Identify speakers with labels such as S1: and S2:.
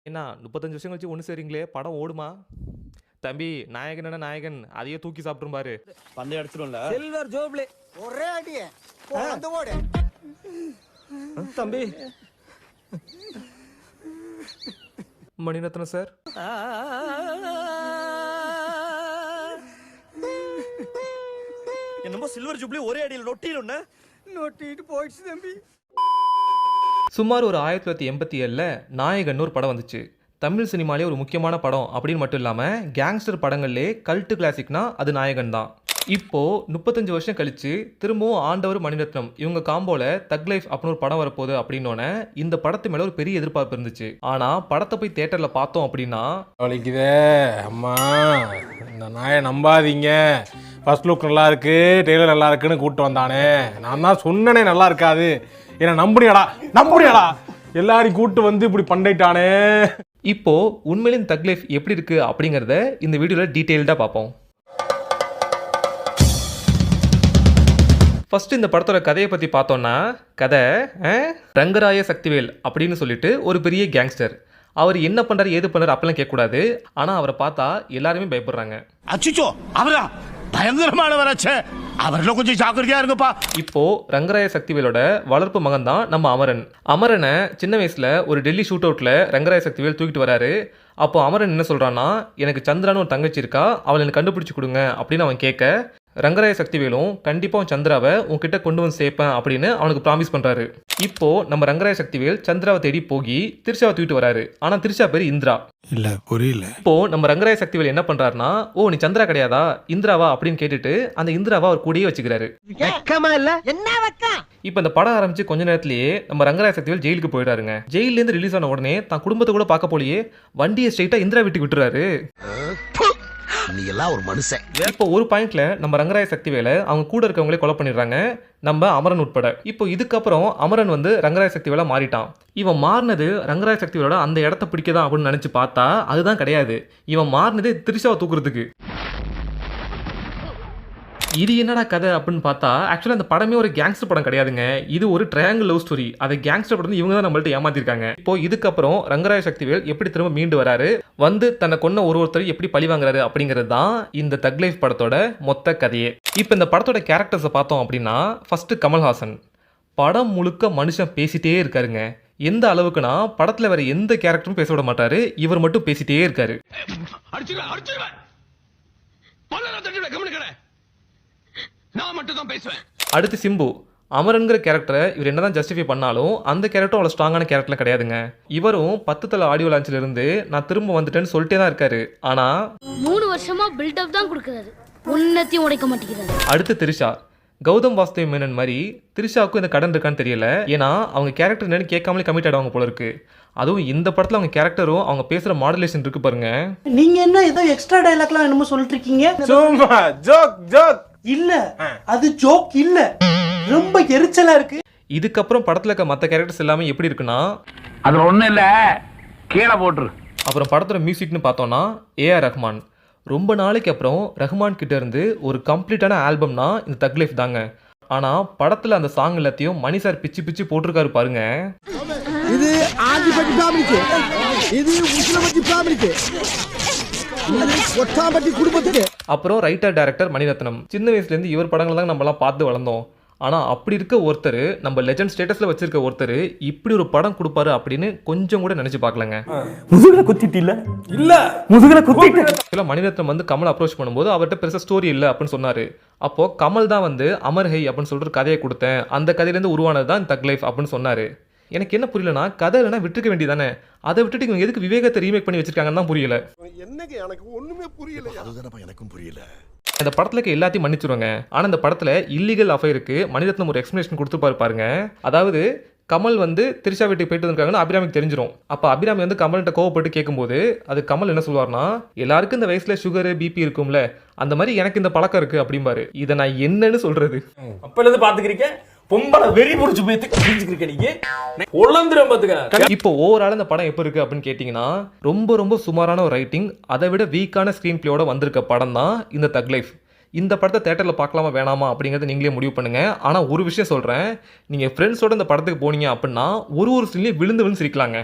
S1: என்ன 35 வருஷம் கழிச்சு ஒண்ணு சேருங்களே, படம் ஓடுமா? தம்பி, நாயகன் என்ன நாயகன், அதையே தூக்கி சாப்பிட்டுரும் பாரு.
S2: பந்தயம் அடிச்சிடும்ல
S3: சில்வர் ஜோப்லே ஒரே அடிய அந்த ஓடு
S2: தம்பி.
S1: மணிரத்னம் சார்.
S2: என்னமோ சில்வர் ஜூப்ளி ஒரே அடியில் நொட்டிடும்னா
S3: நொட்டிட்டு போயிடுச்சு தம்பி.
S1: சுமார் ஒரு 1987ல் நாயகன் ஒரு படம் வந்துச்சு. தமிழ் சினிமாலே ஒரு முக்கியமான படம் அப்படின்னு மட்டும் இல்லாமல் கேங்ஸ்டர் படங்கள்லே கல்ட்டு கிளாசிக்னா அது நாயகன் தான். இப்போ 35 வருஷம் கழிச்சு திரும்பவும் ஆண்டவர் மணிரத்னம் இவங்க காம்போல தக் லைஃப் அப்படின்னு ஒரு படம் வரப்போகுது அப்படின்னோடனே இந்த படத்து மேல ஒரு பெரிய எதிர்பார்ப்பு இருந்துச்சு. ஆனா படத்தை போய் தியேட்டர்ல பார்த்தோம் அப்படின்னா
S4: வலிக்குதே அம்மா, இந்த நாயை நம்பாதீங்க, ஃபர்ஸ்ட் லுக் நல்லா இருக்கு, டெய்லர் நல்லா இருக்குன்னு கூப்பிட்டு வந்தானே, நான் தான் சொன்னனே நல்லா இருக்காது, என்ன நம்புறியாடா எல்லாரையும் கூப்பிட்டு வந்து இப்படி பண்ணிட்டானே.
S1: இப்போ உண்மையிலும் தக் லைஃப் எப்படி இருக்கு அப்படிங்கிறத இந்த வீடியோல டீட்டெயில்டா பார்ப்போம். ஃபர்ஸ்ட் இந்த படத்தோட கதையை பற்றி பார்த்தோன்னா, கதை ரங்கராய சக்திவேல் அப்படின்னு சொல்லிட்டு ஒரு பெரிய கேங்ஸ்டர். அவர் என்ன பண்ணுறாரு ஏது பண்ணுறாரு அப்பெல்லாம் கேட்கக்கூடாது, ஆனால் அவரை பார்த்தா எல்லாருமே பயப்படுறாங்க.
S5: அச்சிச்சோ அவரா பயங்கரமானவராச்சே, அவரெல்லாம் கொஞ்சம் ஜாக்கிரதையா இருங்கப்பா.
S1: இப்போ ரங்கராய சக்திவேலோட வளர்ப்பு மகன் தான் நம்ம அமரன். அமரனை சின்ன வயசுல ஒரு டெல்லி ஷூட் அவுட்ல ரங்கராய சக்திவேல் தூக்கிட்டு வராரு. அப்போ அமரன் என்ன சொல்றான்னா, எனக்கு சந்திரான்னு ஒரு தங்கச்சி இருக்கா, அவளை எனக்கு கண்டுபிடிச்சு கொடுங்க அப்படின்னு அவன் கேட்க, ரங்கராய சக்திவேலும் கண்டிப்பாக சந்திராவை உன்கிட்ட கொண்டு வந்து சேர்ப்பேன் அப்படின்னு அவனுக்கு ப்ராமிஸ் பண்ணுறாரு. இப்போ நம்ம ரங்கராய சக்திவேல் சந்திராவை தேடி போய் திரிஷாவை தூக்கிட்டு வராரு. ஆனால் திரிஷா பேர் இந்திரா.
S4: இல்ல புரியல.
S1: இப்போ நம்ம ரங்கராய சக்திவேல் என்ன பண்றாருன்னா, ஓ நீ சந்திரா கிடையாதா இந்திராவா அப்படின்னு கேட்டுட்டு அந்த இந்திராவை அவர் கூடயே வச்சுக்கிறாரு. இப்போ இந்த படம் ஆரம்பிச்சு கொஞ்ச நேரத்திலேயே நம்ம ரங்கராய சக்திவேல் ஜெயிலுக்கு போயிடாருங்க. ஜெயிலேருந்து ரிலீஸ் ஆன உடனே தான் குடும்பத்தை கூட பார்க்க போலியே வண்டியை ஸ்ட்ரைட்டா இந்திரா வீட்டுக்கு விட்டுறாரு.
S5: நீ எல்லாம் ஒரு மனுஷன்.
S1: இப்போ ஒரு பாயிண்ட்ல நம்ம ரங்கராய சக்திவேலை அவங்க கூட இருக்கவங்களே கொலை பண்ணிடுறாங்க, நம்ம அமரன் உட்பட. இப்போ இதுக்கப்புறம் அமரன் வந்து ரங்கராய சக்திவேலா மாறிட்டான். இவன் மாறினது ரங்கராய சக்திவேலோட அந்த இடத்த பிடிக்கதான் அப்படின்னு நினைச்சு பார்த்தா அதுதான் கிடையாது. இவன் மாறினது திரிஷாவை தூக்குறதுக்கு. இது என்னடா கதை அப்படின்னு பார்த்தா ஆக்சுவலாக அந்த படமே ஒரு கேங்ஸ்டர் படம் கிடையாதுங்க. இது ஒரு ட்ரையாங்கிள் லவ் ஸ்டோரி. அதை கேங்ஸ்டர் படம் இவங்க தான் நம்மள்ட்ட ஏமாத்திருக்காங்க. இப்போ இதுக்கப்புறம் ரங்கராய சக்திவேல் எப்படி திரும்ப மீண்டு வராரு, வந்து தன்னை கொன்ன ஒருத்தர் எப்படி பழி வாங்குறாரு அப்படிங்கிறது தான் இந்த தக் லைஃப் படத்தோட மொத்த கதையே. இப்போ இந்த படத்தோட கேரக்டர்ஸை பார்த்தோம் அப்படின்னா, ஃபர்ஸ்ட் கமல்ஹாசன். படம் முழுக்க மனுஷன் பேசிட்டே இருக்காருங்க. எந்த அளவுக்குன்னா படத்தில் வேற எந்த கேரக்டரும் பேச விட மாட்டாரு, இவர் மட்டும் பேசிட்டே இருக்காரு. அடுத்து சிம்பு. அமரன்கிற கேரக்டரை இவர் என்னதான் ஜஸ்டிஃபை பண்ணாலும் அந்த கேரக்டரும் அவ்வளோ ஸ்ட்ராங்கான கேரக்டர்லாம் கிடையாதுங்க. இவரும் 10 தலை ஆடியோ லான்ச்ல இருந்து நான் திரும்ப வந்துட்டேன்னு சொல்லிட்டே தான் இருக்காரு. ஆனா
S6: 3 வருஷமா பில்டப் தான் கொடுக்குறாரு, உன்னத்தையும் உடைக்க மாட்டேங்கிறாரு.
S1: அடுத்து திரிஷா. கௌதம் வாசுதேவ் மேனன் மாதிரி திரிஷாவுக்கும் இந்த கடன் இருக்கான்னு தெரியல. ஏன்னா அவங்க கேரக்டர் என்னன்னு கேட்காமலே கமிட் ஆடுவாங்க போல இருக்கு. அதுவும் இந்த படத்துல அவங்க கேரக்டரும் அவங்க பேசுற மாடுலேஷன் இருக்கு பாருங்க.
S7: நீங்க என்ன ஏதோ எக்ஸ்ட்ரா டயலாக்லாம் என்னமோ சொல்லிட்டு இருக்கீங்க?
S4: சும்மா ஜோக்
S7: இல்ல, அது ஜோக் இல்ல, ரொம்ப எரிச்சலா இருக்கு.
S1: இதுக்கப்புறம் படத்துல இருக்க மற்ற கேரக்டர்ஸ் எல்லாமே எப்படி இருக்குன்னா,
S5: அது ஒண்ணும் இல்ல, கீழே போட்டுரு.
S1: அப்புறம் படத்தோட மியூசிக்னு பார்த்தோம்னா ஏஆர் ரஹ்மான். ரொம்ப நாளைக்கு அப்புறம் ரஹ்மான் கிட்ட இருந்து ஒரு கம்ப்ளீட்டான ஆல்பம்னா இந்த தக் லைஃப் தாங்க. ஆனா படத்துல அந்த சாங் எல்லாத்தையும் மணி சார் பிச்சு பிச்சு போட்டிருக்காரு பாருங்க.
S3: இது ஆதிபட்டி ஃபேமிலிக்கு, இது உசிலமட்டி ஃபேமிலிக்கு, இது ஒட்டாம்பட்டி குடும்பத்துக்கு.
S1: அப்புறம் ரைட்டர் டைரக்டர் மணிரத்னம். சின்ன வயசுலேருந்து இவர் படங்கள் தான் நம்மலாம் பார்த்து வளர்ந்தோம். ஆனால் அப்படி இருக்க ஒருத்தர், நம்ம லெஜண்ட் ஸ்டேட்டஸில் வச்சிருக்க ஒருத்தர் இப்படி ஒரு படம் கொடுப்பாரு அப்படின்னு கொஞ்சம் கூட நினச்சி பார்க்கலங்க.
S2: முதுகுல குத்திட்டு இல்ல முதுகுல குத்திட்டு.
S1: மணிரத்னம் வந்து கமல் அப்ரோச் பண்ணும்போது அவர்கிட்ட பெருசாக ஸ்டோரி இல்லை அப்படின்னு சொன்னார். அப்போது கமல் தான் வந்து அமர்ஹை அப்படின்னு சொல்லிட்டு கதையை கொடுத்தேன், அந்த கதையிலேருந்து உருவானது தான் தக் லைஃப் அப்படின்னு சொன்னார். எனக்கு என்ன புரியலனா, கதை இல்லைனா விட்டுருக்க வேண்டியதானே, அதை விட்டுட்டு இவங்க எதுக்கு விவேகத்தை ரீமேக் பண்ணி வச்சிருக்காங்கன்னு தான் புரியல.
S3: என்னங்க எனக்கு ஒண்ணுமே புரியல. அதுதானப்பா எனக்கும் புரியல.
S1: இந்த படத்துல எல்லாத்தையும் மன்னிச்சிருவாங்க. ஆனால் இந்த படத்தில் இல்லீகல் அஃபேருக்கு மணிரத்னம் ஒரு எக்ஸ்பிளேஷன் கொடுத்துருப்பாரு பாருங்க. அதாவது கமல் வந்து திரிஷா வீட்டுக்கு போயிட்டு இருக்காங்கன்னு அபிராமிக்கு தெரிஞ்சிடும். அப்போ அபிராமி வந்து கமல்கிட்ட கோவப்பட்டு கேட்கும்போது அது கமல் என்ன சொல்லுவார்னா, எல்லாருக்கும் இந்த வயசுல சுகரு பிபி இருக்கும்ல, அந்த மாதிரி எனக்கு இந்த பழக்கம் இருக்கு அப்படிம்பாரு. இதை நான் என்னன்னு சொல்றது?
S2: அப்பலேருந்து பாத்துக்கிறீங்க, பொம்பளை வெறி புடிச்சு போயிட்டு நீங்க பொழந்துரும் பாத்துக்க.
S1: இப்போ ஓவரால் இந்த படம் எப்போ இருக்கு அப்படின்னு கேட்டீங்கன்னா, ரொம்ப ரொம்ப சுமாரான ஒரு ரைட்டிங், அதை விட வீக்கான ஸ்கிரீன் பிளேயோட வந்திருக்க படம் தான் இந்த தக் லைஃப். இந்த படத்தை தேட்டரில் பார்க்கலாமா வேணாமா அப்படிங்கிறத நீங்களே முடிவு பண்ணுங்க. ஆனால் ஒரு விஷயம் சொல்கிறேன், நீங்கள் ஃப்ரெண்ட்ஸோட இந்த படத்துக்கு போனீங்க அப்படின்னா ஒரு சீன்லேயே விழுந்து சிரிக்கலாங்க.